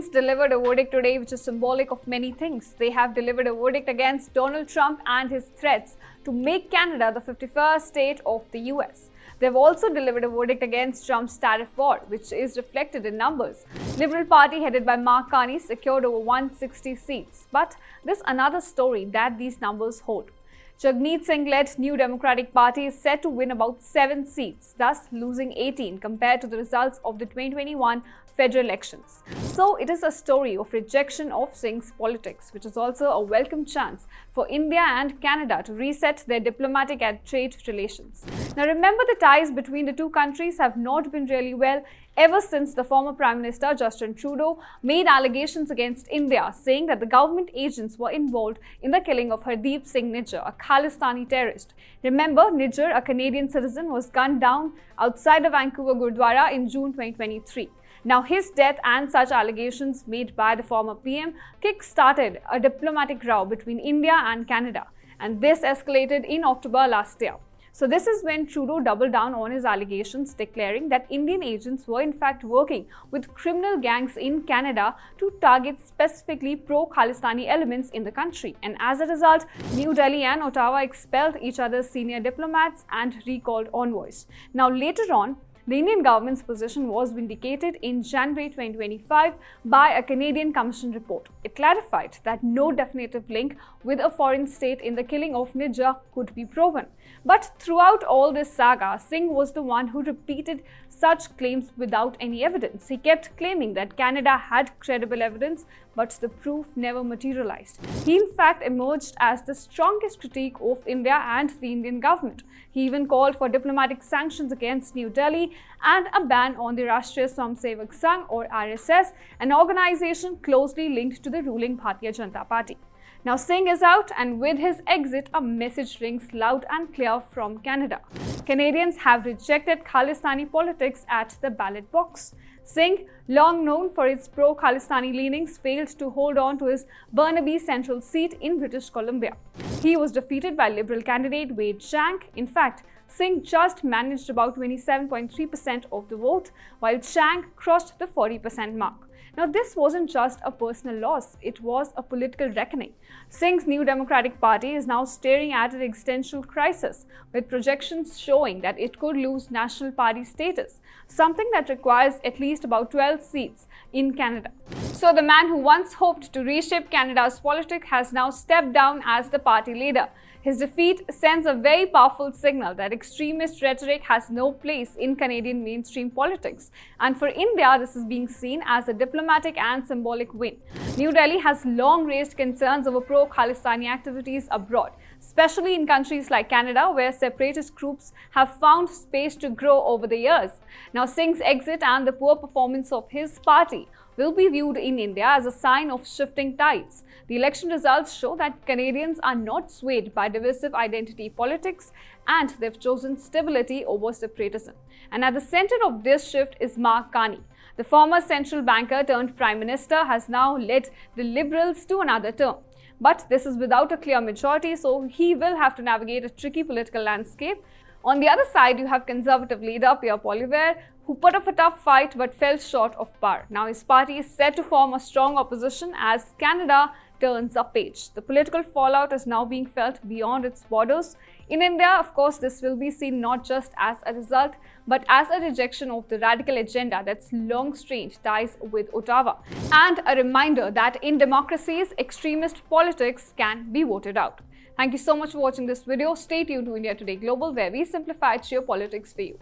Canadians delivered a verdict today which is symbolic of many things. They have delivered a verdict against Donald Trump and his threats to make Canada the 51st state of the US. They've also delivered a verdict against Trump's tariff war, which is reflected in numbers. Liberal Party headed by Mark Carney secured over 160 seats. But there's another story that these numbers hold. Jagmeet Singh-led New Democratic Party is set to win about 7 seats, thus losing 18 compared to the results of the 2021 federal elections. So it is a story of rejection of Singh's politics, which is also a welcome chance for India and Canada to reset their diplomatic and trade relations. Now remember, the ties between the two countries have not been really well ever since the former Prime Minister Justin Trudeau made allegations against India, saying that the government agents were involved in the killing of Hardeep Singh Nijjar, a Khalistani terrorist. Remember, Nijjar, a Canadian citizen, was gunned down outside the Vancouver Gurdwara in June 2023. Now, his death and such allegations made by the former PM kick-started a diplomatic row between India and Canada, and this escalated in October last year. So this is when Trudeau doubled down on his allegations, declaring that Indian agents were in fact working with criminal gangs in Canada to target specifically pro-Khalistani elements in the country. And as a result, New Delhi and Ottawa expelled each other's senior diplomats and recalled envoys. Now later on, the Indian government's position was vindicated in January 2025 by a Canadian Commission report. It clarified that no definitive link with a foreign state in the killing of Nijjar could be proven. But throughout all this saga, Singh was the one who repeated such claims without any evidence. He kept claiming that Canada had credible evidence, but the proof never materialized. He in fact emerged as the strongest critique of India and the Indian government. He even called for diplomatic sanctions against New Delhi and a ban on the Rashtriya Swayamsevak Sangh or RSS, an organization closely linked to the ruling Bharatiya Janata Party. Now Singh is out, and with his exit, a message rings loud and clear from Canada. Canadians have rejected Khalistani politics at the ballot box. Singh, long known for his pro-Khalistani leanings, failed to hold on to his Burnaby Central seat in British Columbia. He was defeated by Liberal candidate Wade Chang. In fact, Singh just managed about 27.3% of the vote, while Chang crossed the 40% mark. Now, this wasn't just a personal loss, it was a political reckoning. Singh's New Democratic Party is now staring at an existential crisis, with projections showing that it could lose national party status, something that requires at least about 12 seats in Canada. So the man who once hoped to reshape Canada's politics has now stepped down as the party leader. His defeat sends a very powerful signal that extremist rhetoric has no place in Canadian mainstream politics. And for India, this is being seen as a diplomatic and symbolic win. New Delhi has long raised concerns over pro-Khalistani activities abroad, especially in countries like Canada, where separatist groups have found space to grow over the years. Now, Singh's exit and the poor performance of his party will be viewed in India as a sign of shifting tides. The election results show that Canadians are not swayed by divisive identity politics, and they've chosen stability over separatism. And at the center of this shift is Mark Carney. The former central banker turned prime minister has now led the Liberals to another term. But this is without a clear majority, so he will have to navigate a tricky political landscape. On the other side, you have Conservative leader Pierre Poilievre, who put up a tough fight but fell short of power. Now his party is set to form a strong opposition as Canada turns a page. The political fallout is now being felt beyond its borders. In India, of course, this will be seen not just as a result, but as a rejection of the radical agenda that's long strained ties with Ottawa. And a reminder that in democracies, extremist politics can be voted out. Thank you so much for watching this video. Stay tuned to India Today Global, where we simplify geopolitics for you.